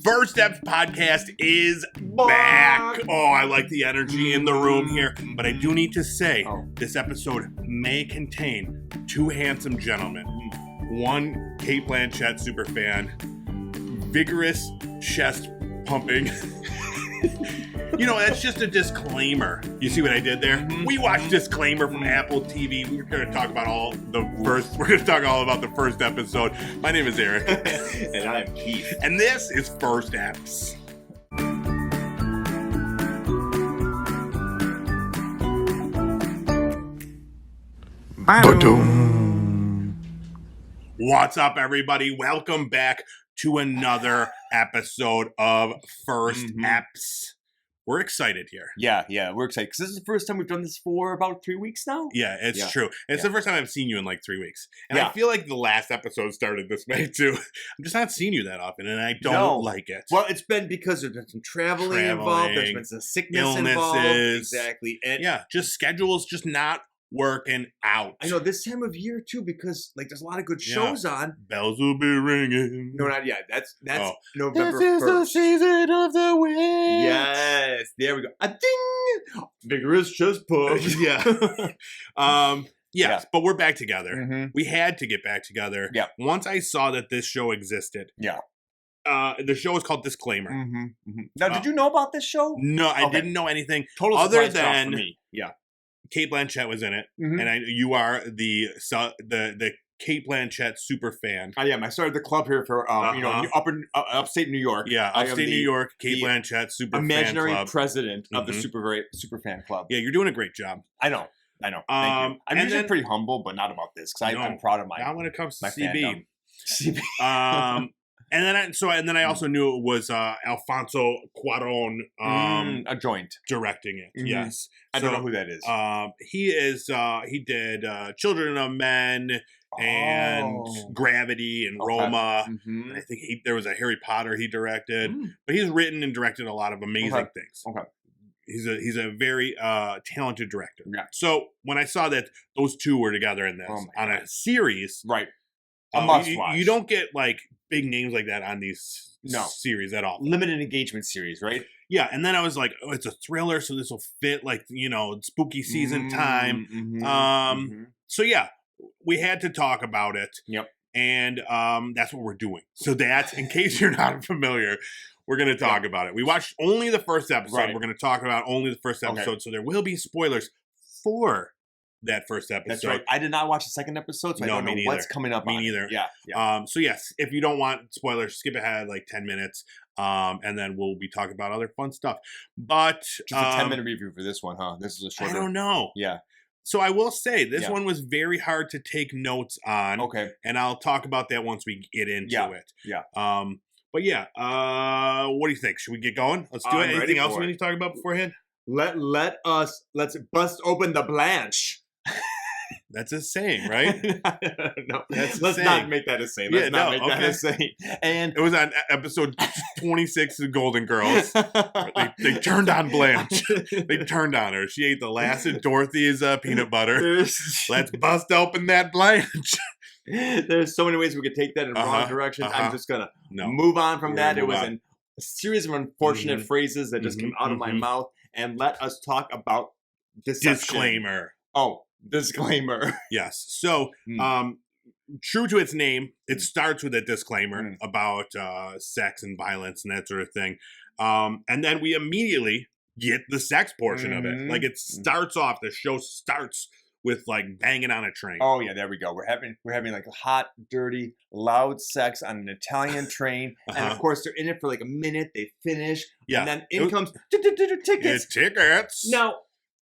First Steps podcast is back. Oh, I like the energy in the room here. But I do need to say, this episode may contain two handsome gentlemen. One Cate Blanchett superfan, vigorous chest pumping. You know, that's just a disclaimer. You see what I did there? We watched Disclaimer from Apple TV. We're going to talk about all about the first episode. My name is Eric. And I'm Keith. And this is First Steps. What's up, everybody? Welcome back to another episode of First Eps. We're excited here. Yeah, we're excited because this is the first time we've done this for about 3 weeks now. Yeah, it's true. It's the first time I've seen you in like 3 weeks. And I feel like the last episode started this way too. I'm just not seeing you that often, and I don't like it. Well, it's been because there's been some traveling involved. There's been some sickness involved. Exactly. And just schedules just not working out. I know this time of year too, because like there's a lot of good shows on. Bells will be ringing. No, not yet. That's November 1st. This is the season of the wind. Yes, there we go. A ding! Vigorous chest pump. Yes, but we're back together. We had to get back together. Yeah. Once I saw that this show existed. Yeah. The show is called Disclaimer. Now, did you know about this show? No, I didn't know anything. Total other surprise than for me. Yeah. Cate Blanchett was in it, and you are the Cate Blanchett super fan. I am. I started the club here for upstate New York. Yeah, upstate New York, Cate Blanchett super imaginary fan club. President of the super fan club. Yeah, you're doing a great job. I know. Thank you. I'm usually pretty humble, but not about this because I'm proud of my. Not when it comes to CB. And then I also knew it was Alfonso Cuarón a joint directing it. Yes, I don't know who that is. He did Children of Men and Gravity and Roma. And I think there was a Harry Potter he directed, but he's written and directed a lot of amazing things. Okay. He's a very talented director. Yeah. So when I saw that those two were together in this on a series, right? A must watch. You don't get like big names like that on these series at all. Limited engagement series, right? Yeah, and then I was like, oh, it's a thriller, so this will fit like, spooky season time. So yeah, we had to talk about it. Yep. And that's what we're doing. So that's, in case you're not familiar, we're going to talk about it. We watched only the first episode. Right. We're going to talk about only the first episode, so there will be spoilers for that first episode. That's right. I did not watch the second episode, so I don't know what's coming up. Me neither. Yeah. So yes, if you don't want spoilers, skip ahead like 10 minutes, and then we'll be talking about other fun stuff. But just a 10-minute review for this one, huh? This is a shorter. I don't know. Yeah. So I will say this one was very hard to take notes on. Okay. And I'll talk about that once we get into it. Yeah. But yeah. What do you think? Should we get going? Let's do it. Anything else we need to talk about beforehand? Let's bust open the Blanche. That's a saying, right? No, let's not make that a saying. Let's not make that a saying. And it was on episode 26 of Golden Girls. They turned on Blanche. They turned on her. She ate the last of Dorothy's peanut butter. Let's bust open that Blanche. There's so many ways we could take that in wrong directions. I'm just gonna move on from that. It was a series of unfortunate phrases that just came out of my mouth. And let us talk about Disclaimer. Disclaimer. Yes. So, true to its name, it starts with a disclaimer about sex and violence and that sort of thing. And then we immediately get the sex portion of it. Like it starts off, the show starts with like banging on a train. Oh yeah, there we go. We're having like hot, dirty, loud sex on an Italian train, and of course they're in it for like a minute. They finish, and then in comes tickets. Tickets. Now,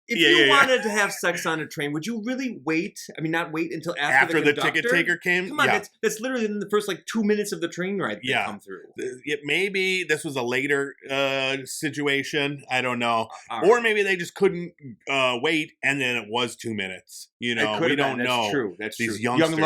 if you wanted to have sex on a train, would you really wait? I mean, not wait until after the ticket taker came? Come on, that's literally in the first like 2 minutes of the train ride that come through. Maybe this was a later situation. I don't know. Or maybe they just couldn't wait, and then it was 2 minutes. We don't know. That's true. That's these true. Youngsters.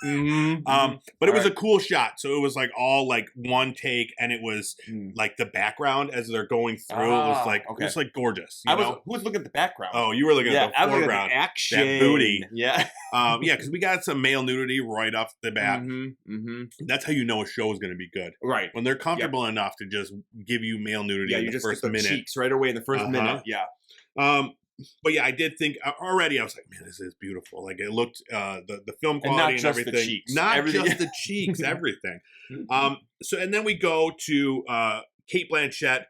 Young love. But it was a cool shot. So it was like all like one take, and it was like the background as they're going through. It was like it was like gorgeous. Who was looking at the background? background. Oh, you were looking at the foreground. At the action. That booty. Yeah. Yeah, because we got some male nudity right off the bat. That's how you know a show is going to be good. Right. When they're comfortable enough to just give you male nudity in the first minute. Cheeks right away in the first minute. Yeah. But yeah, I did think already. I was like, man, this is beautiful. Like it looked, the film quality and everything. The cheeks. Not everything. just the cheeks, everything. So and then we go to Cate Blanchett.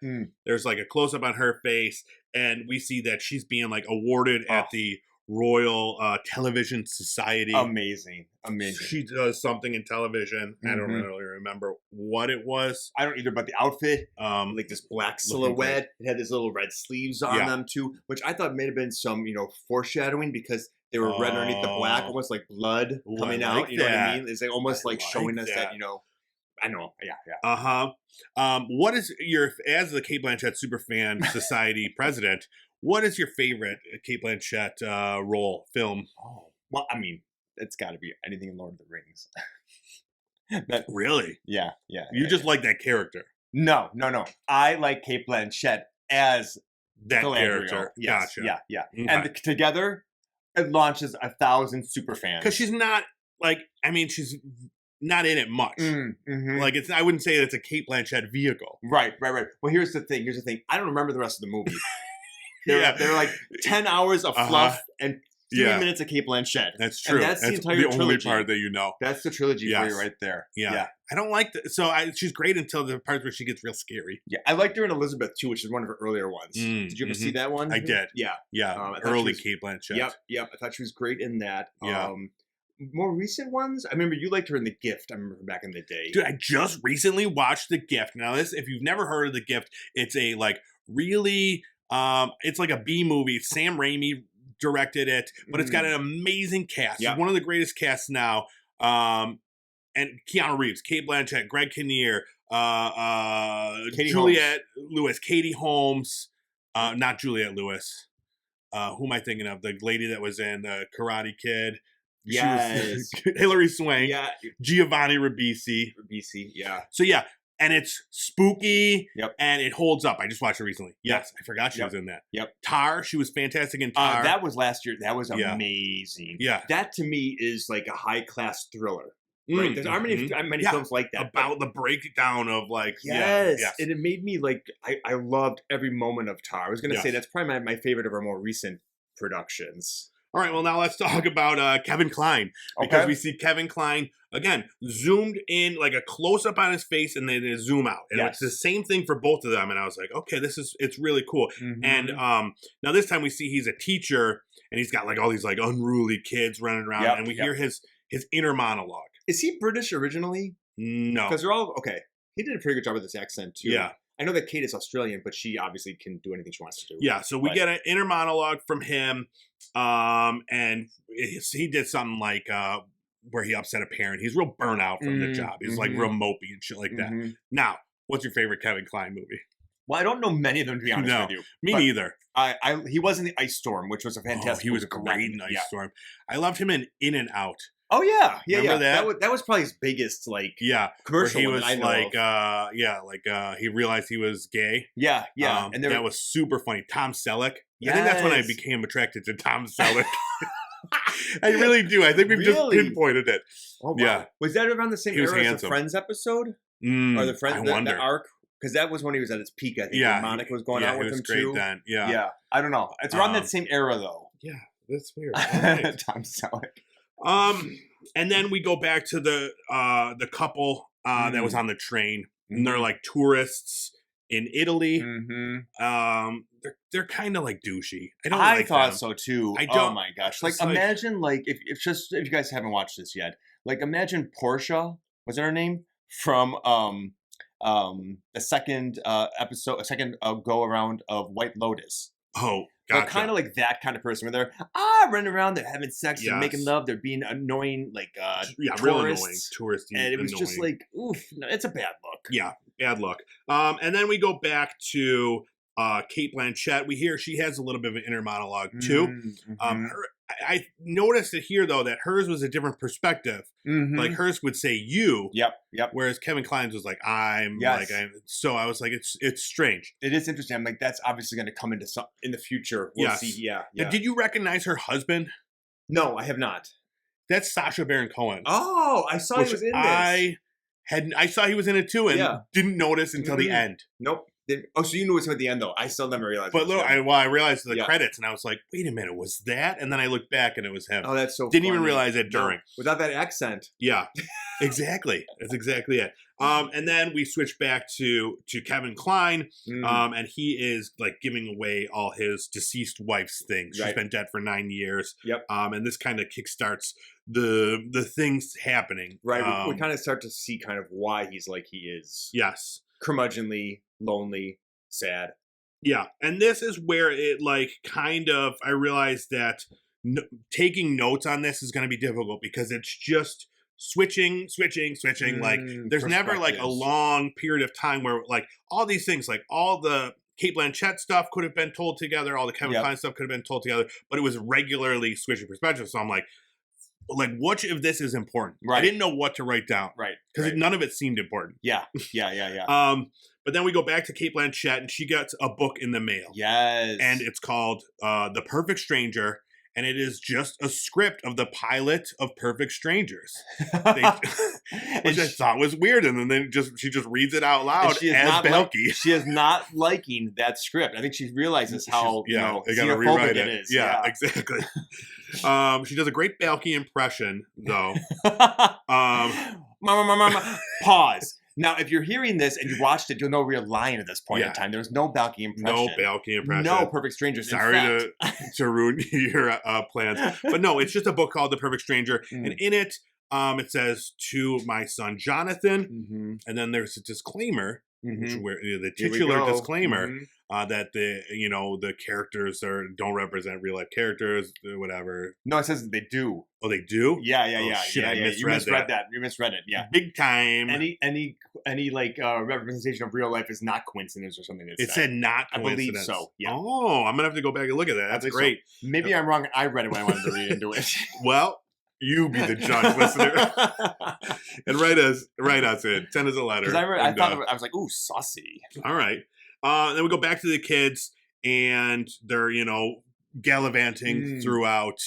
There's like a close up on her face, and we see that she's being like awarded at the Royal Television Society. Amazing. She does something in television. I don't really remember what it was. I don't either, but the outfit, like this black silhouette, it had these little red sleeves on them too, which I thought may have been some, foreshadowing because they were red underneath the black, almost like blood coming out. You know what I mean? It's like almost like showing us that, I know. Yeah. What is as the Cate Blanchett Superfan Society president, what is your favorite Cate Blanchett film? Oh, well, I mean, it's got to be anything in Lord of the Rings. Really? Yeah. You just like that character? No. I like Cate Blanchett as that Galadriel. Character. Yes. Gotcha. Yeah. Okay. And together, it launches 1,000 super fans. Because she's not she's not in it much. Like I wouldn't say it's a Cate Blanchett vehicle. Right. Well, here's the thing. I don't remember the rest of the movie. They're like 10 hours of fluff and 3 minutes of Cate Blanchett. That's true. And that's the entire trilogy. Only part that you know. That's the trilogy for you right there. Yeah. I don't like that. So she's great until the parts where she gets real scary. Yeah. I liked her in Elizabeth too, which is one of her earlier ones. Did you ever see that one? I did. Yeah. Early Cate Blanchett. Yep. I thought she was great in that. Yeah. More recent ones, I remember you liked her in The Gift. I remember back in the day. Dude, I just recently watched The Gift. Now, if you've never heard of The Gift, it's a really, it's like a B movie. Sam Raimi directed it, but it's got an amazing cast. It's one of the greatest casts now. And Keanu Reeves, Cate Blanchett, Greg Kinnear, Juliette Lewis, Katie Holmes, not Juliette Lewis. Who am I thinking of? The lady that was in Karate Kid. Yes. Hilary Swank. Yeah. Giovanni Ribisi. Yeah. So yeah, and it's spooky. Yep. And it holds up. I just watched it recently. Yes, I forgot she was in that. Yep. Tar, she was fantastic in Tar. That was last year. That was amazing. Yeah. That to me is like a high class thriller. Right? There aren't many films like that. About the breakdown of yes. And it made me I loved every moment of Tar. I was going to say that's probably my favorite of our more recent productions. All right, well, now let's talk about Kevin Kline. Because we see Kevin Kline, again, zoomed in, like a close-up on his face, and then they zoom out. And it's the same thing for both of them. And I was like, okay, it's really cool. And now this time we see he's a teacher, and he's got all these unruly kids running around, and we hear his inner monologue. Is he British originally? No. Because they're all, okay. He did a pretty good job with this accent, too. Yeah. I know that Kate is Australian, but she obviously can do anything she wants to do. Yeah, so we get an inner monologue from him, and he did something where he upset a parent. He's real burnout from the job. He's real mopey and shit like that. Now, what's your favorite Kevin Kline movie? Well, I don't know many of them, to be honest with you. Me neither. He was in The Ice Storm, which was a fantastic he was great in Ice Storm. I loved him in In and Out. Oh yeah, Remember that? That was probably his biggest commercial. He was he realized he was gay. Yeah. And that was super funny. Tom Selleck. Yes. I think that's when I became attracted to Tom Selleck. I really do. I think we've just pinpointed it. Oh, wow. Yeah. Was that around the same era as the Friends episode? Or the Friends the arc? Because that was when he was at its peak. I think Monica was going out with him too. Then. Yeah. I don't know. It's around that same era though. Yeah, that's weird. Tom Selleck. And then we go back to the couple that was on the train, and they're like tourists in Italy. They're kind of douchey. I thought so too. I don't. Oh my gosh! Imagine if you guys haven't watched this yet, imagine Portia. Was that her name from the second episode, a second go around of White Lotus? Oh. Gotcha. They're kind of like that kind of person where they're running around, they're having sex, they're making love, they're being annoying, tourists. Real annoying, touristy, and it was just oof, no, it's a bad look. Yeah, bad luck. And then we go back to Kate Blanchett, we hear she has a little bit of an inner monologue too. I noticed it here though that hers was a different perspective. Like hers would say you. Yep. Whereas Kevin Kline's was like I'm. So I was like, it's strange. It is interesting. I'm like, that's obviously going to come into some in the future. We'll see. Yeah. Now, did you recognize her husband? No, I have not. That's Sacha Baron Cohen. Oh, I saw he was in this. I saw he was in it too, and didn't notice until the end. Nope. So you knew it was at the end though. I still never realized. But look, I realized the credits, and I was like, "Wait a minute, was that?" And then I looked back, and it was him. Oh, that's so. Didn't even realize it during. Without that accent. Yeah, exactly. That's exactly it. And then we switch back to Kevin Kline, and he is like giving away all his deceased wife's things. She's been dead for 9 years. Yep. And this kind of kickstarts the things happening. Right. We kind of start to see kind of why he's like he is. Yes. Curmudgeonly, lonely, sad. Yeah, and this is where it like kind of I realized that taking notes on this is going to be difficult because it's just switching. Like there's never like a long period of time where like all these things, like all the Kate Blanchett stuff could have been told together, all the Kevin Kline stuff could have been told together, but it was regularly switching perspectives. So I'm like which of this is important? Right. I didn't know what to write down. Right. Because none of it seemed important. Yeah. But then we go back to Kate Blanchett, and she gets a book in the mail. Yes. And it's called The Perfect Stranger, and it is just a script of the pilot of Perfect Strangers. Which I thought was weird, and then she just reads it out loud as Belky. She is not liking that script. I think she realizes how xenophobic it is. Yeah, exactly. She does a great Belky impression, though. Pause. Now, if you're hearing this and you watched it, you'll know we're lying at this point in time. There was no Belky impression. No Belky impression. No Perfect Strangers. Sorry to ruin your plans. But no, it's just a book called The Perfect Stranger. And in it, it says, to my son, Jonathan. And then there's a disclaimer, where the titular disclaimer that the characters don't represent real life characters, whatever. No, it says they do. Oh, they do? Yeah. Oh, shit, I misread You misread that. You misread it. Yeah, big time. Any like representation of real life is not coincidence or something. It said not coincidence. I believe so. Yeah. Oh, I'm gonna have to go back and look at that. That's great. So. Maybe I'm wrong. I read it when I wanted to read into it. Well. You be the judge, listener, and write us in. Send us a letter. Because I thought I was like, ooh, saucy. All right. Then we go back to the kids, and they're gallivanting throughout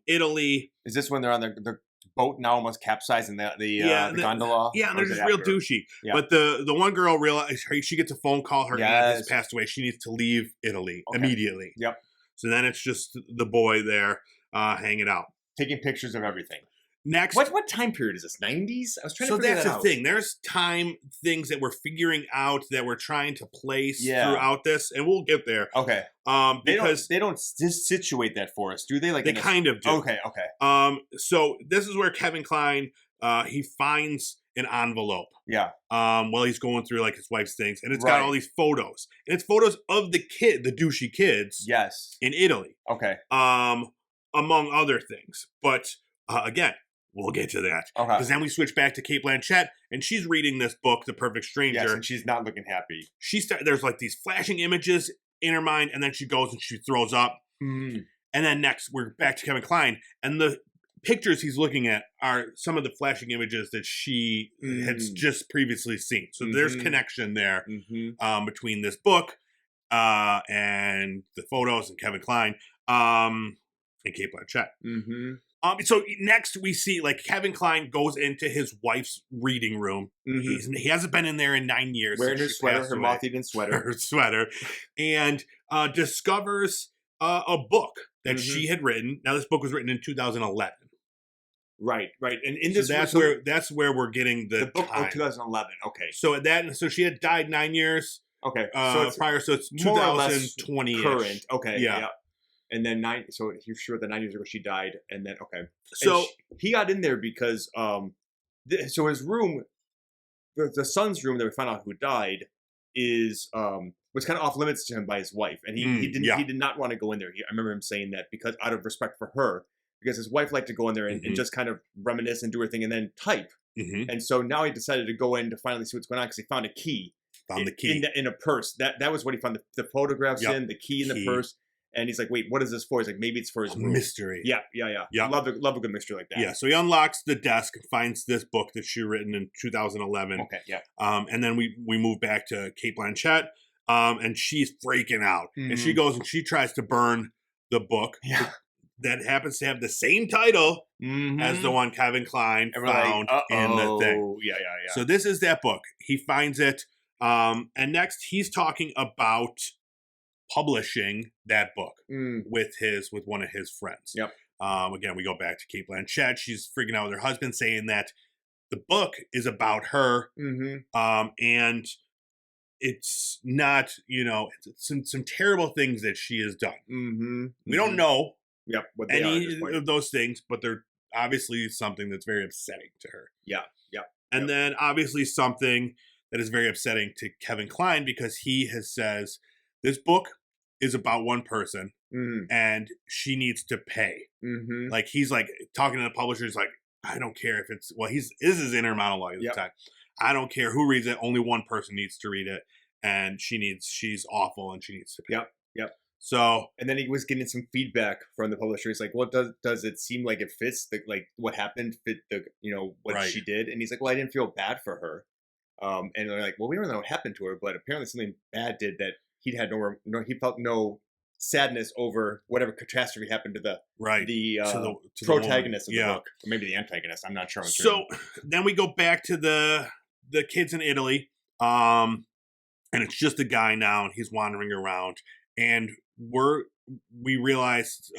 Italy. Is this when they're on the boat now almost capsized in the gondola? Yeah, and they're just real douchey. Yeah. But the one girl realizes she gets a phone call. Her aunt has passed away. She needs to leave Italy immediately. Yep. So then it's just the boy there hanging out. Taking pictures of everything. Next, what time period is this? 90s? I was trying to figure that out. So that's the thing. There's time things that we're figuring out that we're trying to place throughout this, and we'll get there. Okay. Because they don't situate that for us, do they? Like they kind of do. Okay. So this is where Kevin Kline he finds an envelope. Yeah. While he's going through like his wife's things, and it's got all these photos, and it's photos of the douchey kids. Yes. In Italy. Okay. Among other things. But again, we'll get to that. Okay. Because then we switch back to Kate Blanchett, and she's reading this book, The Perfect Stranger. Yes, and she's not looking happy. There's like these flashing images in her mind, and then she goes and she throws up. And then next, we're back to Kevin Kline, and the pictures he's looking at are some of the flashing images that she had just previously seen. So there's connection there between this book and the photos and Kevin Kline. And Kate Blanchett. So next we see like Kevin Kline goes into his wife's reading room. He hasn't been in there in 9 years. Wearing her sweater, her moth-eaten sweater. Her sweater. And discovers a book that she had written. Now this book was written in 2011. Right. And in this, that's where we're getting the book. Time. 2011. Okay. So she had died 9 years. Okay. So it's prior. So it's 2020. Current. Okay. Yeah. And then so you're sure that 9 years ago she died, and then so he got in there because so his room, the son's room that we found out who died is was kind of off limits to him by his wife, and he did not want to go in there. I remember him saying that because out of respect for her, because his wife liked to go in there and just kind of reminisce and do her thing and then type, and so now he decided to go in to finally see what's going on because he found a key found the key in a purse. That was what he found the photographs in, the key in the purse. And he's like, wait, what is this for? He's like, maybe it's for his room. Mystery. Yeah. Love a good mystery like that. Yeah, so he unlocks the desk and finds this book that she written in 2011. Okay, yeah. And then we move back to Kate Blanchett, and she's freaking out. And she goes and she tries to burn the book that happens to have the same title as the one Kevin Kline found in the thing. Yeah. So this is that book. He finds it. And next he's talking about publishing that book with one of his friends. Yep. Again, we go back to Kate Blanchett. She's freaking out with her husband, saying that the book is about her, and it's not, it's some terrible things that she has done. We don't know what they any of those things, but they're obviously something that's very upsetting to her. Yeah. And then obviously something that is very upsetting to Kevin Kline, because he says this book is about one person and she needs to pay. Like he's like talking to the publisher. He's like, I don't care if it's, this is his inner monologue at the time. I don't care who reads it. Only one person needs to read it. And she's awful and she needs to pay. Yep. So, and then he was getting some feedback from the publisher. He's like, well, does it seem like it fits like what happened fit what she did? And he's like, well, I didn't feel bad for her. And they're like, well, we don't know what happened to her, but apparently something bad did that. He felt no sadness over whatever catastrophe happened to the protagonist of the book, or maybe the antagonist. I'm not sure. So then we go back to the kids in Italy, and it's just a guy now, and he's wandering around, and we realize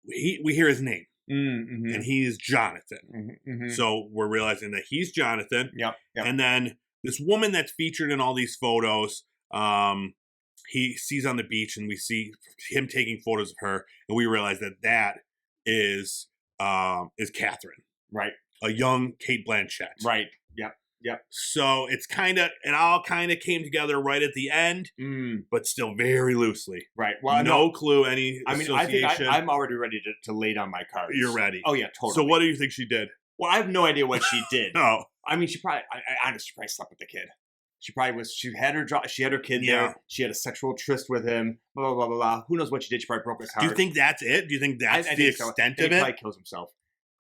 we hear his name, and he's Jonathan. So we're realizing that he's Jonathan. Yep. And then this woman that's featured in all these photos. He sees on the beach, and we see him taking photos of her, and we realize that is Catherine, right? A young Kate Blanchett, right? Yep. So it all kind of came together right at the end, but still very loosely, right? Well, no clue any. I mean, I think I'm already ready to lay down my cards. You're ready? Oh yeah, totally. So what do you think she did? Well, I have no idea what she did. Oh, I mean, she probably slept with the kid. She had her kid there. She had a sexual tryst with him. Blah, blah, blah, blah. Who knows what she did? She probably broke his heart. Do you think that's it? Do you think that's the extent of it? He probably kills himself.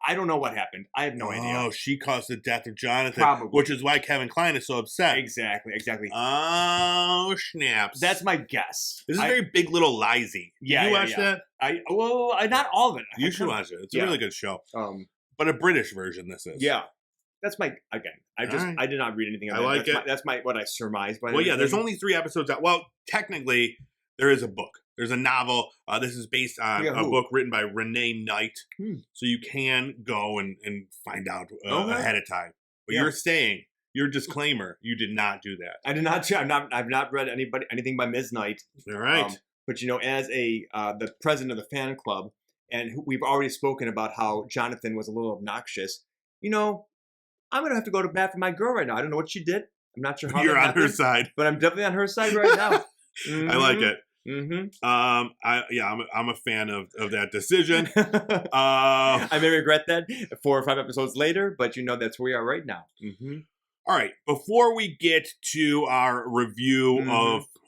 I don't know what happened. I have no idea. Oh, she caused the death of Jonathan. Probably. Which is why Kevin Kline is so upset. Exactly. Oh, snaps. That's my guess. This is very Big Little Liesy. Yeah, Did you watch that? Not all of it. You should watch it. It's a really good show. But a British version, this is. Yeah. That's I did not read anything. I like it. That's what I surmised. Well, yeah, there's only 3 episodes out. Well, technically, there is a book. There's a novel. This is based on a book written by Renee Knight. So you can go and find out ahead of time. But you're saying, your disclaimer, you did not do that. I did not. I've not read anything by Ms. Knight. All right. But as the president of the fan club, and we've already spoken about how Jonathan was a little obnoxious. I'm going to have to go to bat for my girl right now. I don't know what she did. I'm not sure how you're on happened, her side. But I'm definitely on her side right now. I like it. I'm a fan of that decision. I may regret that 4 or 5 episodes later, but that's where we are right now. All right. Before we get to our review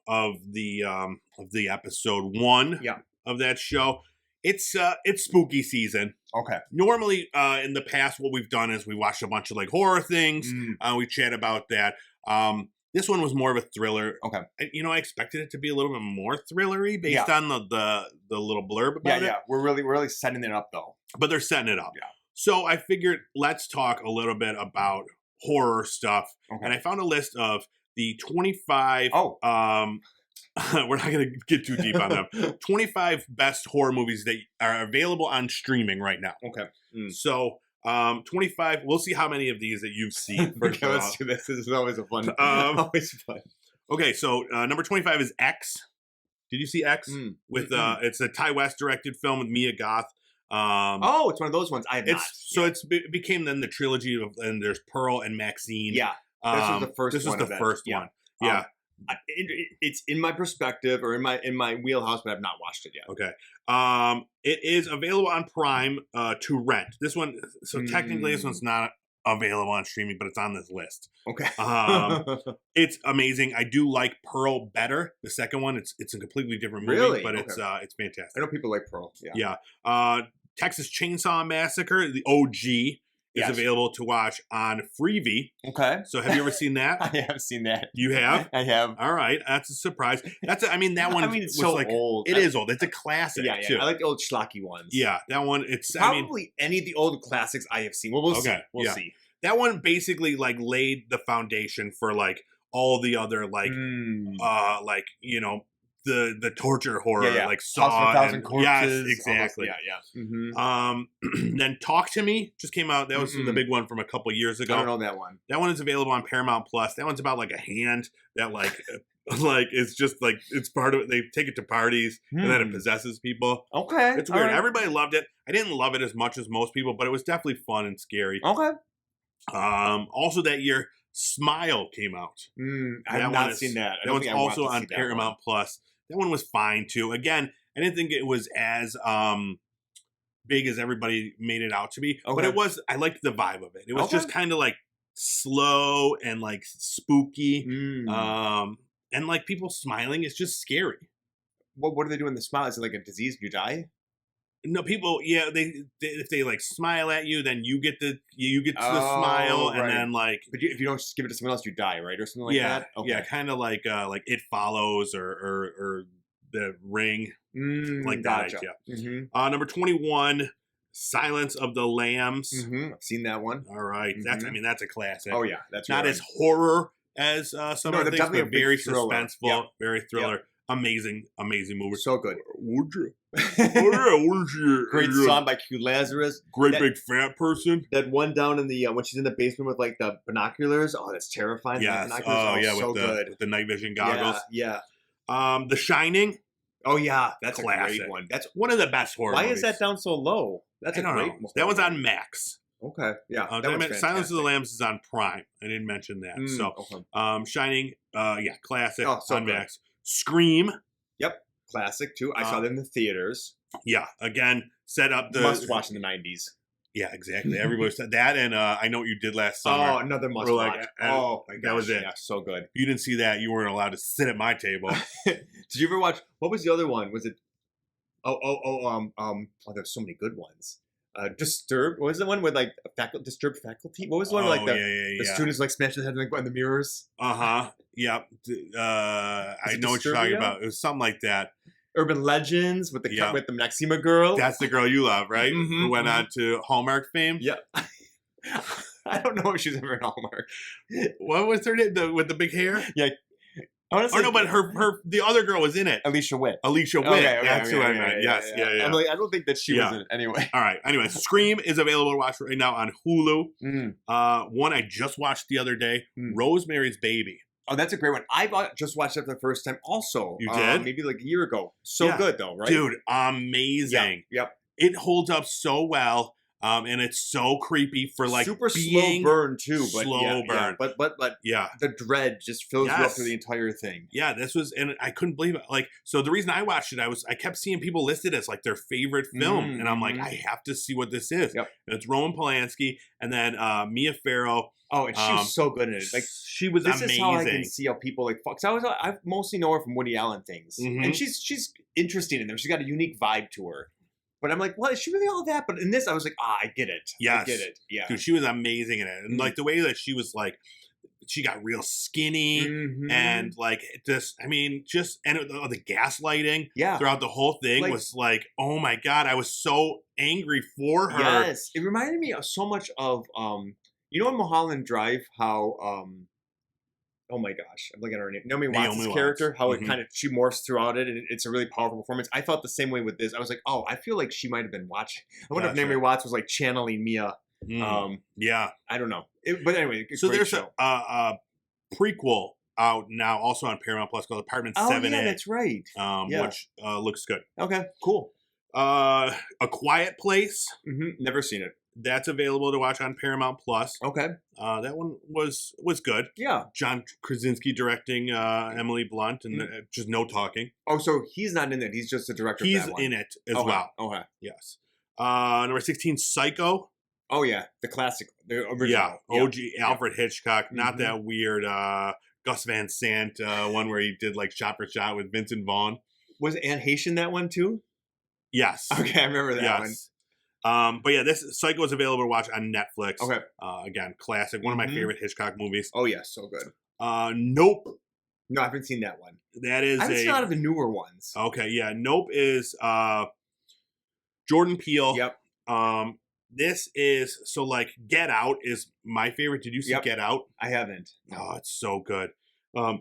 of the episode 1 of that show, it's spooky season. Okay. Normally, in the past, what we've done is we watched a bunch of horror things. We chat about that. This one was more of a thriller. Okay. I expected it to be a little bit more thrillery based on the little blurb about it. Yeah. We're really setting it up though. But they're setting it up. Yeah. So I figured let's talk a little bit about horror stuff. Okay. And I found a list of the 25 we're not going to get too deep on them. 25 best horror movies that are available on streaming right now. Okay. So 25. We'll see how many of these that you've seen. Okay, let's do this. This is always a fun. Always fun. Okay, so number 25 is X. Did you see X? With it's a Ty West directed film with Mia Goth. It's one of those ones I have not. So it became then the trilogy of, and there's Pearl and Maxine. Yeah, this was the first. This was the first one. Yeah. It's in my perspective or in my wheelhouse, but I've not watched it yet. Okay. It is available on Prime to rent. This one, so technically this one's not available on streaming, but it's on this list. Okay. It's amazing. I do like Pearl better. The second one, it's a completely different movie, Really? but Okay. it's fantastic. I know people like Pearl. Yeah. Texas Chainsaw Massacre, the OG, is available to watch on Freevee. Okay. So have you ever seen that? I have seen that. You have? I have. All right. That's a surprise. That one it's was so like old. It is old. It's a classic too. I like the old schlocky ones. Yeah, that one. It's probably any of the old classics I have seen. Well, we'll see. We'll see. That one basically like laid the foundation for like all the other like the torture horror like Saw House of a Thousand Corpses. Yes, exactly. Then Talk to Me just came out. That was the big one from a couple years ago. I don't know that one. That one is available on Paramount Plus. That one's about like a hand that like like it's just like it's part of it. They take it to parties and then it possesses people. Okay, it's weird. Right. Everybody loved it. I didn't love it as much as most people, but it was definitely fun and scary. Okay. Also that year, Smile came out. I have not seen that. That one's also on Paramount Plus. That one was fine too. Again, I didn't think it was as big as everybody made it out to be, but it was. I liked the vibe of it. It was just kind of like slow and like spooky, and like people smiling. It's just scary. What do they do in the smile? Is it like a disease? You die? No, people. Yeah, they if they like smile at you, then you get the smile, and then like. But if you don't just give it to someone else, you die, right, or something like that. Okay. Yeah, kind of like It Follows or The Ring, like that. Gotcha. Yeah. Number 21, Silence of the Lambs. I've seen that one. All right, that's a classic. Oh yeah, that's not as horror as some of the things, but very suspenseful, very thriller. Amazing movie. So good. Would you? Great song by Q Lazarus. Great big fat person. That one down in the when she's in the basement with like the binoculars. Oh, that's terrifying. Yes. So good. With the night vision goggles. Yeah. The Shining. Oh yeah, that's classic. A great one. That's one of the best horror movies. Is that down so low? That's a great one. That one's on Max. Okay. Yeah. Silence of the Lambs is on Prime. I didn't mention that. Shining. Classic on Max. Scream. Yep. Classic too. I saw them in the theaters. Yeah. Again, set up the must watch in the 90s. Yeah, exactly. Everybody said that, and I Know What You Did Last Summer. Oh, another must watch. Oh my gosh, that was it. Yeah, so good. If you didn't see that, you weren't allowed to sit at my table. Did you ever watch? What was the other one? Was it? There's so many good ones. Disturbed. What was the one with like disturbed faculty? What was the one with like the students like smash their head in the mirrors? Yep. I know what you're talking about. It was something like that. Urban Legends with the Maxima girl. That's the girl you love, right? Who went on to Hallmark fame. Yeah. I don't know if she's ever in Hallmark. What was her name? With the big hair? Yeah. Honestly, no, but the other girl was in it. Alicia Witt. Okay, that's who I meant. Yes. I'm like, I don't think that she was in it anyway. All right. Anyway, Scream is available to watch right now on Hulu. One I just watched the other day, Rosemary's Baby. Oh, that's a great one. I just watched it for the first time also. You did? Maybe like a year ago. So good though, right? Dude, amazing. Yep. It holds up so well. And it's so creepy for like super slow burn too. But slow burn. But the dread just fills you up through the entire thing. Yeah, this was, and I couldn't believe it. Like, so the reason I watched it, I kept seeing people listed as like their favorite film, and I'm like, I have to see what this is. Yep. And it's Roman Polanski, and then Mia Farrow. Oh, and she was so good in it. Like she was amazing. This is how I can see how people like. Cause I mostly know her from Woody Allen things, and she's interesting in them. She's got a unique vibe to her. But I'm like, well, is she really all that? But in this, I was like, I get it. Yes. I get it. Yeah. Dude, she was amazing in it. And like the way that she was like, she got real skinny and like just, and the gaslighting throughout the whole thing was like, oh my God, I was so angry for her. Yes. It reminded me of so much of, you know in Mulholland Drive, how, oh my gosh, I'm looking at her name. Naomi Watts' character, how it kind of, she morphs throughout it, and it's a really powerful performance. I felt the same way with this. I was like, oh, I feel like she might have been watching. I wonder if Naomi Watts was like channeling Mia. Yeah. I don't know. But anyway, so there's a prequel out now, also on Paramount Plus, called Apartment 7A. Oh, yeah, that's right. Which looks good. Okay, cool. A Quiet Place. Never seen it. That's available to watch on Paramount Plus. Okay. That one was good. Yeah. John Krasinski directing Emily Blunt, and just no talking. Oh, so he's not in it. He's just the director of that one. He's in it as well. Okay. Yes. Number 16, Psycho. Oh yeah, the classic, the original. Yeah, OG Alfred Hitchcock, Mm-hmm. not that weird Gus Van Sant one where he did like shot for shot with Vincent Vaughn. Was Anne Haitian that one too? Yes. Okay, I remember that one. But yeah, this Psycho is available to watch on Netflix. Okay. Again, classic. One of my favorite Hitchcock movies. Oh yeah, so good. Nope. No, I haven't seen that one. That is I haven't seen a lot of the newer ones. Okay, yeah. Nope is Jordan Peele. Yep. This is so like Get Out is my favorite. Did you see Get Out? I haven't. No. Oh, it's so good. But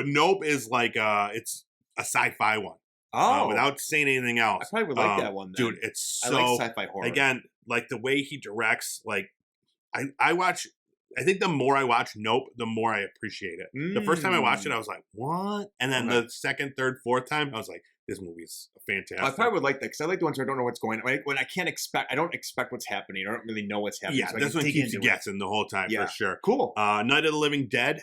Nope is like it's a sci-fi one. Oh, without saying anything else, I probably would like that one, then. dude. It's so I like sci-fi horror. Again, like the way he directs. Like I watch. I think the more I watch Nope, the more I appreciate it. The first time I watched it, I was like, "What?" And then the second, third, fourth time, I was like, "This movie's fantastic." I probably would like that because I like the ones where I don't know what's going on. When I don't expect what's happening. I don't really know what's happening. Yeah, so this one keeps you guessing the whole time for sure. Cool. Night of the Living Dead.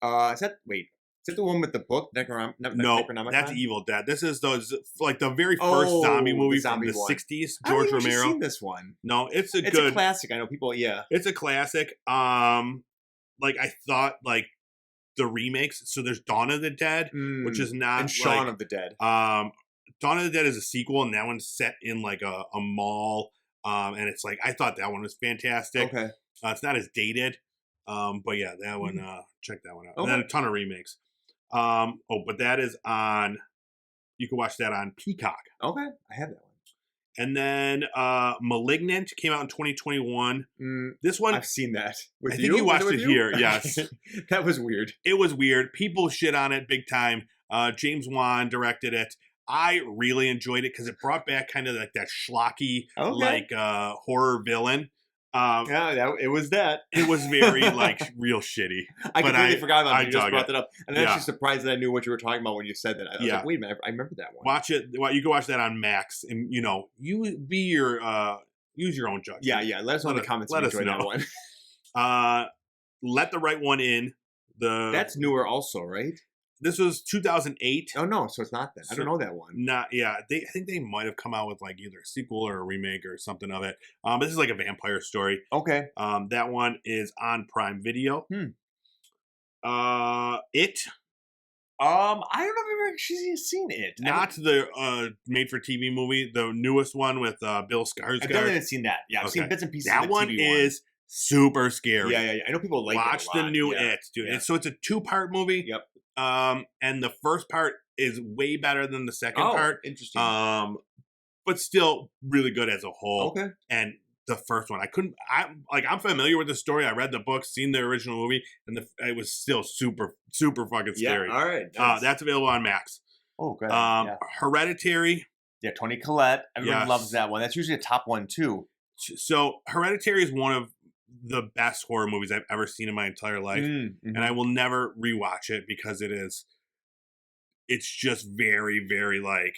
Is that the one with the book? No, that's Evil Dead. This is like the very first zombie movie from the 60s. George Romero. I've seen this one. No, it's a classic. I know people. Yeah, it's a classic. Like I thought, like the remakes. So there's Dawn of the Dead, which is not and Shaun of the Dead. Dawn of the Dead is a sequel, and that one's set in like a mall. And it's like I thought that one was fantastic. Okay, it's not as dated. But yeah, that one. Check that one out. Okay. And then a ton of remakes. But that is on. You can watch that on Peacock. Okay, I have that one. And then Malignant came out in 2021. This one, I've seen that. I think you watched it here. Yes, that was weird. It was weird. People shit on it big time. James Wan directed it. I really enjoyed it because it brought back kind of like that schlocky, like horror villain. It was that. It was very like real shitty. I completely forgot about it. You just brought that up, and I'm actually surprised that I knew what you were talking about when you said that. I was like, wait a minute, I remember that one. Watch it. You can watch that on Max, and you be your use your own judgment. Yeah. Let us know in the comments if you enjoyed that one. Let the Right One In. That's newer, also, right? This was 2008. Oh no, so it's not that. I don't know that one. I think they might have come out with like either a sequel or a remake or something of it. This is like a vampire story. Okay. That one is on Prime Video. It. I don't know if I've actually seen it. Not the made-for-TV movie, the newest one with Bill Skarsgård. I definitely haven't seen that. Yeah, I've seen bits and pieces. That one is super scary. Yeah. I know people like Watch it a lot. the new It, dude. Yeah. So it's a 2-part movie. Yep. And the first part is way better than the second part. Interesting. But still really good as a whole. Okay. And the first one, I'm familiar with the story. I read the book, seen the original movie, and it was still super, super fucking scary. Yeah, all right. That's available on Max. Oh, good. Hereditary. Yeah, Toni Collette. Everyone loves that one. That's usually a top one, too. So Hereditary is one of the best horror movies I've ever seen in my entire life. And I will never rewatch it because it's just very, very like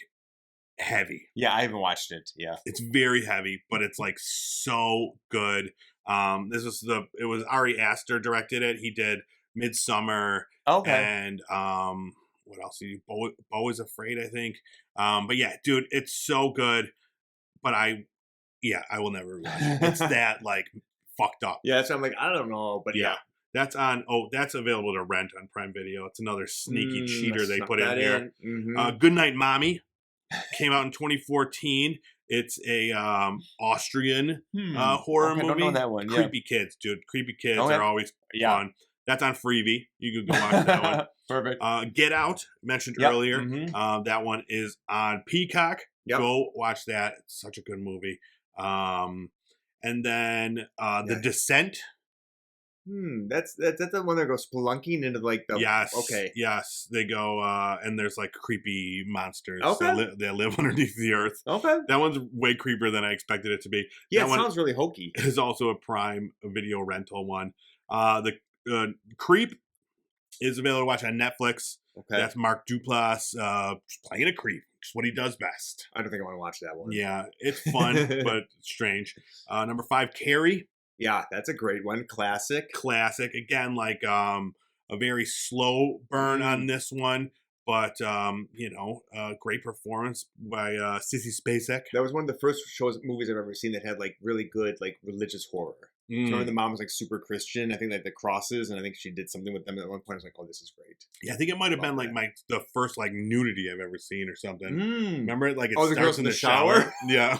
heavy. Yeah, I haven't watched it. Yeah. It's very heavy, but it's like so good. It was Ari Aster directed it. He did Midsummer. Okay. And what else did he do? Beau is Afraid, I think. But yeah, dude, it's so good. But I will never rewatch it. It's that like fucked up. Yeah, so I'm like, I don't know, but yeah. That's available to rent on Prime Video. It's another sneaky cheater they put in here. Goodnight Mommy came out in 2014. It's a Austrian horror movie. I don't know that one. Creepy kids, dude. Creepy kids are always fun. That's on Freevee. You can go watch that one. Perfect. Get Out, mentioned earlier. That one is on Peacock. Go watch that. It's such a good movie. And then The Descent. That's the one that goes spelunking into like the yes they go and there's like creepy monsters that live underneath the earth. That one's way creepier than I expected it to be. Yeah, that it sounds really hokey. Is also a Prime Video rental one. The Creep is available to watch on Netflix. That's Mark Duplass playing a creep. Just what he does best. I don't think I want to watch that one. Yeah, it's fun but strange. Number 5, Carrie. Yeah, that's a great one. Classic. Again, like a very slow burn on this one, But great performance by Sissy Spacek. That was one of the first movies I've ever seen that had like really good like religious horror. So remember the mom was like super Christian. I think like the crosses, and I think she did something with them at one point. I was like, oh, this is great. Yeah, I think it might have been like the first like nudity I've ever seen or something. Remember it? Like it the girls starts in the shower. Yeah.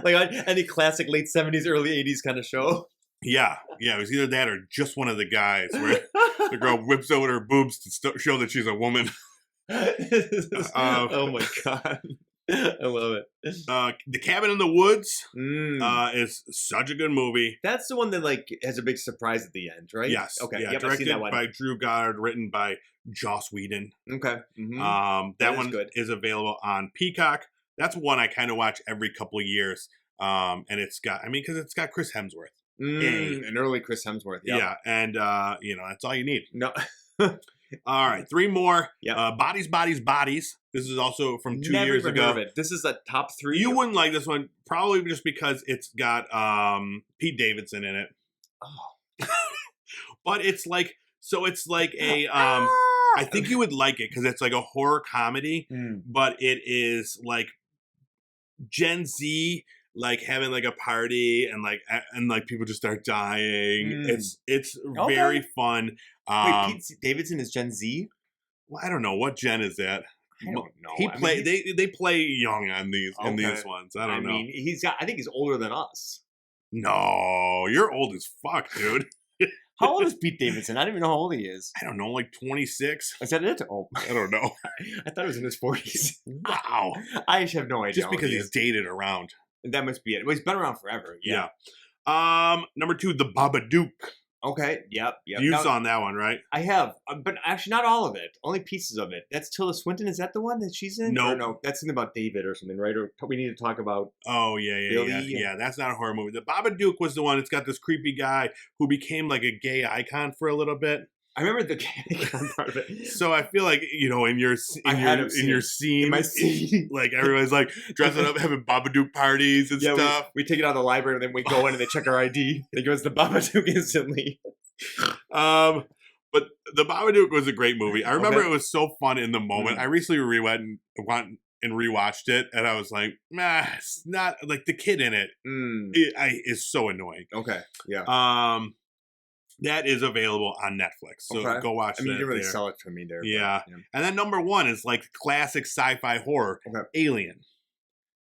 Like any classic late 70s, early 80s kind of show. Yeah. It was either that or just one of the guys where the girl whips out her boobs to show that she's a woman. Oh my god. I love it. The Cabin in the Woods is such a good movie. That's the one that like has a big surprise at the end, right? Yes. Okay. Yeah, yep, directed by Drew Goddard, written by Joss Whedon. Okay. That one is available on Peacock. That's one I kind of watch every couple of years. And it's got, because it's got Chris Hemsworth. An early Chris Hemsworth. Yep. Yeah. And, that's all you need. No. All right. 3 more. Yep. Bodies, Bodies, Bodies. This is also from 2 years ago. Heard of it. This is a top 3. You wouldn't like this one, probably just because it's got Pete Davidson in it. Oh. But it's like, a, I think you would like it because it's like a horror comedy, but it is like Gen Z, like having like a party and like people just start dying. It's very fun. Wait, Pete Davidson is Gen Z? Well, I don't know what gen is that. I don't know. They play young on these in these ones. I don't know. I think he's older than us. No, you're old as fuck, dude. How old is Pete Davidson? I don't even know how old he is. I don't know, like 26. Is that it? Oh, I don't know. I thought it was in his 40s. Wow. I just have no idea. Just because he's dated around. That must be it. Well, he's been around forever. Yeah. Number 2, The Babadook. Okay. Yep. You saw that one, right? I have, but actually not all of it. Only pieces of it. That's Tilda Swinton. Is that the one that she's in? No, that's something about David or something, right? Or we need to talk about. Oh yeah. That's not a horror movie. The Babadook was the one. It's got this creepy guy who became like a gay icon for a little bit. I remember the gay icon part of it. So I feel like in your scene, like everybody's like dressing up, having Babadook parties and stuff. We take it out of the library and then we go in and they check our ID. They give us the Babadook instantly. But the Babadook was a great movie. I remember it was so fun in the moment. I recently went and rewatched it, and I was like, it's not like the kid in it. Is so annoying. Okay, yeah. That is available on Netflix, so go watch that. You didn't really sell it for me there. Yeah. And then number 1 is like classic sci-fi horror, Alien.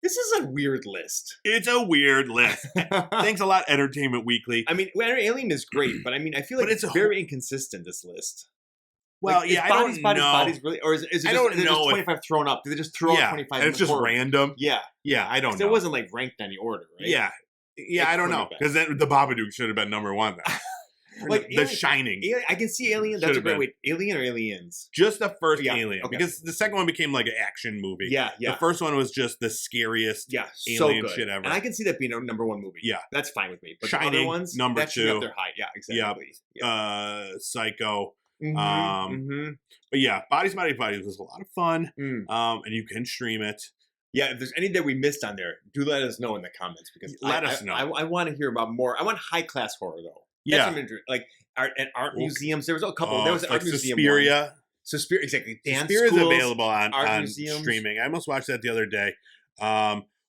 This is a weird list. It's a weird list. Thanks a lot, Entertainment Weekly. Alien is great, but I feel like it's very inconsistent, this list. Well, I don't know. Bodies really, or is it just, just 25 thrown up? Did they just throw up 25? And it's just random. Yeah, I don't know. It wasn't like ranked in any order, right? Yeah, I don't know, because then the Babadook should have been number 1 then. Like The Shining. I can see Alien. That's a great way. Alien or Aliens? Just the first Alien. Okay. Because the second one became like an action movie. Yeah. The first one was just the scariest alien shit ever. And I can see that being a number 1 movie. Yeah. That's fine with me. But Shining, the other ones, number 2. Up their high. Yeah, exactly. Yep. Psycho. But yeah, Bodies was a lot of fun. And you can stream it. Yeah, if there's any that we missed on there, do let us know in the comments, because let us know. I want to hear about more. I want high class horror though. That's like art museums. There was a couple. There was an art museum. Suspiria, exactly. Dance Suspiria is schools, available on streaming. I almost watched that the other day.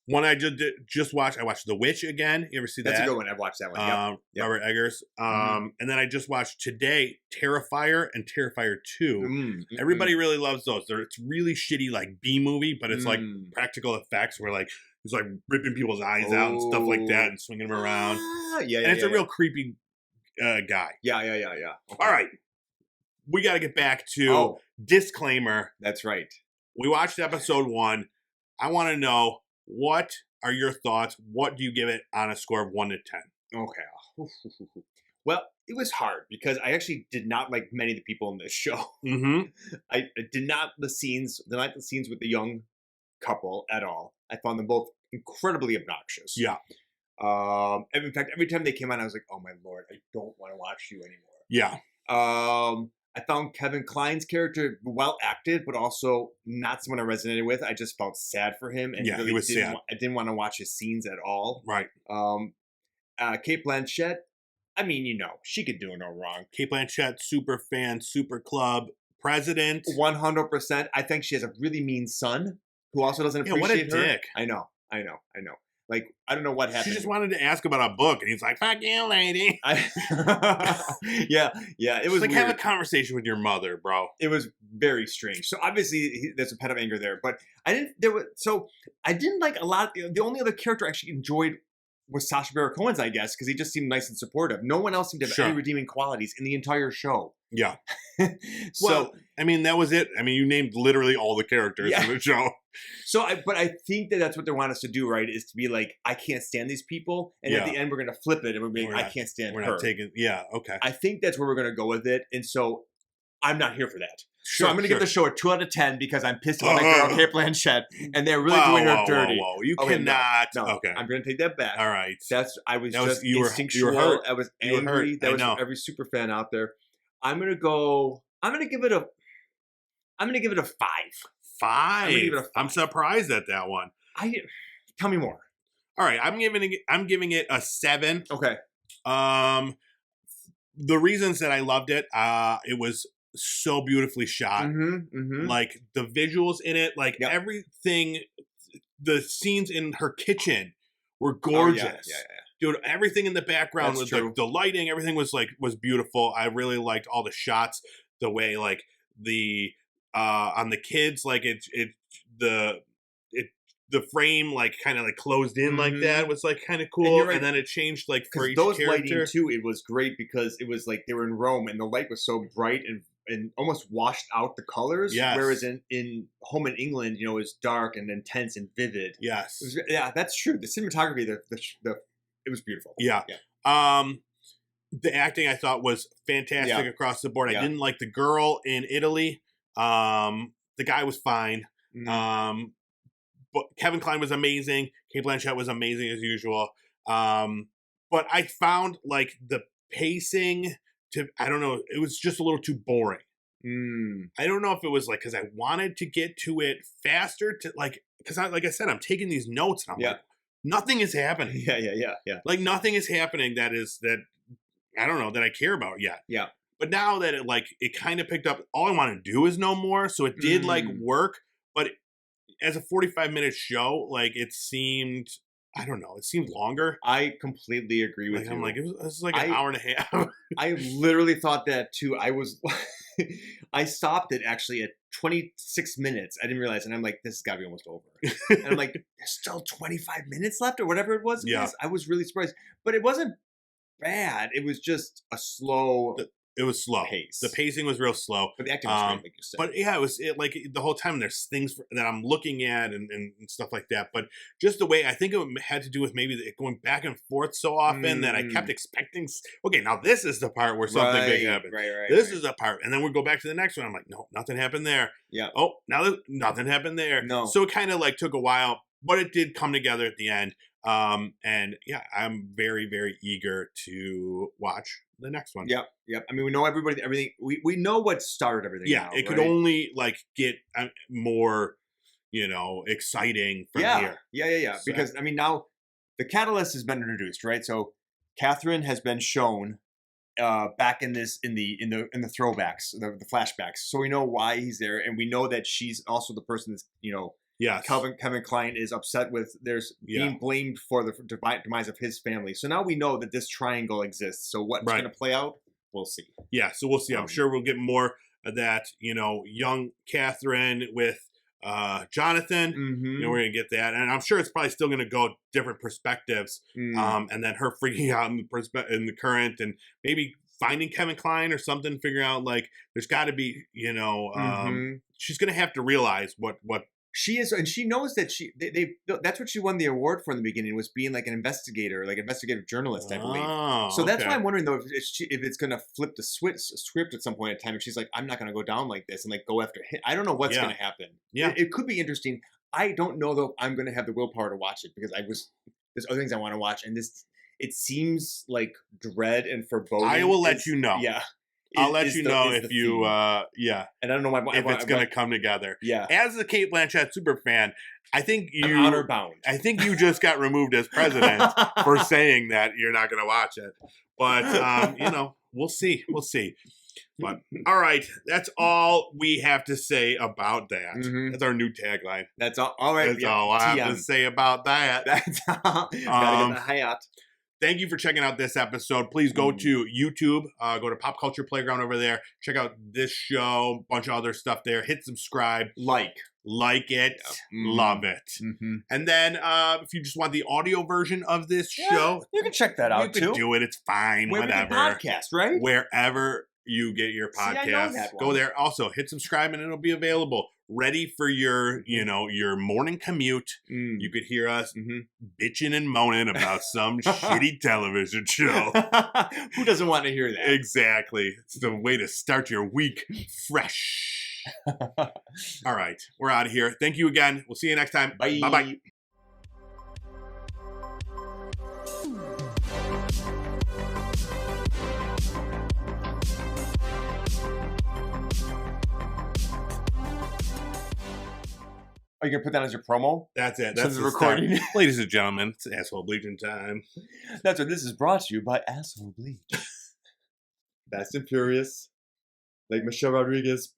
One I just watched. I watched The Witch again. You ever see that? That's a good one. I've watched that one. Robert Eggers. And then I just watched today Terrifier and Terrifier 2. Everybody really loves those. It's really shitty like B movie, but it's like practical effects where like he's like ripping people's eyes out and stuff like that and swinging them around. And it's a real creepy guy. Yeah. Okay. All right. We got to get back to disclaimer. That's right. We watched episode 1. I want to know, what are your thoughts? What do you give it on a score of 1 to 10? Okay. Well, it was hard because I actually did not like many of the people in this show. I did not like the scenes with the young couple at all. I found them both incredibly obnoxious. Yeah. And in fact, every time they came on, I was like, "Oh my lord, I don't want to watch you anymore." Yeah. I found Kevin Kline's character well acted, but also not someone I resonated with. I just felt sad for him, and he was sad. I didn't want to watch his scenes at all. Right. Kate Blanchett. I mean, she could do no wrong. Kate Blanchett, super fan, super club, president. 100%. I think she has a really mean son who also doesn't appreciate what a her. dick. I know. Like, I don't know what happened. She just wanted to ask about a book, and he's like, "Fuck you, lady." Yeah. It was like, weird. have a conversation with your mother, bro. It was very strange. So obviously there's a pet of anger there, but I didn't like a lot. The only other character I actually enjoyed was Sacha Baron Cohen's, I guess, because he just seemed nice and supportive. No one else seemed to have any redeeming qualities in the entire show. Yeah. So, well, I mean, that was it. I mean, you named literally all the characters in the show. So, but I think that's what they want us to do, right? Is to be like, I can't stand these people, and at the end we're gonna flip it, and we're being, I can't stand her. We're not taking. Yeah. Okay. I think that's where we're gonna go with it, and so I'm not here for that. So I'm going to give the show a 2 out of 10 because I'm pissed about my girl, Kate Blanchett, and they're really doing her dirty. Whoa. You cannot. No. Okay. I'm going to take that back. All right. I was instinctual. You were hurt. I was angry. That was for every super fan out there. I'm going to give it a 5. 5. I'm surprised at that one. Tell me more. All right. I'm giving it a 7. Okay. The reasons that I loved it, it was so beautifully shot. Like the visuals in it, like everything, the scenes in her kitchen were gorgeous. Dude, everything in the background was like the lighting, everything was beautiful. I really liked all the shots, the way like the on the kids, like the frame like kind of like closed in like that was like kind of cool, and then it changed like for each those character. Lighting too, it was great because it was like they were in Rome and the light was so bright and almost washed out the colors. Yes. Whereas in Home in England, you know, it's dark and intense and vivid. Yes. That's true. The cinematography, it was beautiful. Yeah. The acting I thought was fantastic across the board. I didn't like the girl in Italy. The guy was fine. But Kevin Kline was amazing. Cate Blanchett was amazing as usual. But I found like the pacing I don't know, it was just a little too boring. I don't know if it was like because I wanted to get to it faster because like I said, I'm taking these notes and I'm like, nothing is happening. Yeah. Like nothing is happening that I don't know that I care about yet. Yeah. But now that it kind of picked up, all I want to do is know more. So it did work, but as a 45-minute show, like it seemed, I don't know, it seemed longer. I completely agree with you. I'm like, this is like an hour and a half. I literally thought that too. I stopped it actually at 26 minutes. I didn't realize, and I'm like, this has got to be almost over. And I'm like, there's still 25 minutes left or whatever it was. Yeah. I was really surprised, but it wasn't bad. It was just a slow. It was slow. Pace. The pacing was real slow. But the acting was great, like you said. But yeah, like the whole time there's things that I'm looking at and stuff like that. But just the way, I think it had to do with maybe going back and forth so often that I kept expecting, okay, now this is the part where something big happened. Right. This is the part. And then we go back to the next one. I'm like, no, nothing happened there. Yeah. Oh, now nothing happened there. No. So it kind of like took a while, but it did come together at the end. And yeah, I'm very, very eager to watch the next one. Yep. I mean, we know everything. We know what started everything. Yeah, now, it could only like get more, exciting from here. Yeah. So. Because I mean, now the catalyst has been introduced, right? So Catherine has been shown back in the throwbacks, the flashbacks. So we know why he's there, and we know that she's also the person that's Yes. Kevin Kline is upset with being blamed for the demise of his family. So now we know that this triangle exists. So what's going to play out, we'll see. Yeah, so we'll see. I'm sure we'll get more of that, young Catherine with Jonathan. We're going to get that. And I'm sure it's probably still going to go different perspectives. And then her freaking out in the current and maybe finding Kevin Kline or something, figuring out like there's got to be, she's going to have to realize what she is, and she knows that that's what she won the award for in the beginning, was being like an investigator, like investigative journalist, I believe. So that's why I'm wondering though if it's going to flip the script at some point in time. If she's like, I'm not going to go down like this and like go after him. I don't know what's going to happen. Yeah, it could be interesting. I don't know though. I'm going to have the willpower to watch it because there's other things I want to watch, and it seems like dread and foreboding. I will let you know. Yeah. I'll let you know if you, And I don't know if it's going to come together. Yeah. As a Cate Blanchett super fan, I'm honor bound. I think you just got removed as president for saying that you're not going to watch it. But, we'll see. We'll see. But all right, that's all we have to say about that. Mhm. That's our new tagline. That's all. All right. That's all I have to say about that. That's all. Gotta get the hat. Thank you for checking out this episode. Please go to YouTube, go to Pop Culture Playground over there. Check out this show, bunch of other stuff there. Hit subscribe. Like it. Love it. And then if you just want the audio version of this show, you can check that out too. You can do it. It's fine. Whatever. Podcast, right? Wherever you get your podcast, go there. Also, hit subscribe and it'll be available. Ready for your, your morning commute. You could hear us bitching and moaning about some shitty television show. Who doesn't want to hear that? Exactly. It's the way to start your week fresh. All right. We're out of here. Thank you again. We'll see you next time. Bye. Bye-bye. Are you going to put that as your promo? That's it. That's the recording. Ladies and gentlemen, it's asshole bleaching time. That's what this is brought to you by Asshole Bleach. Fast and Furious. Like Michelle Rodriguez.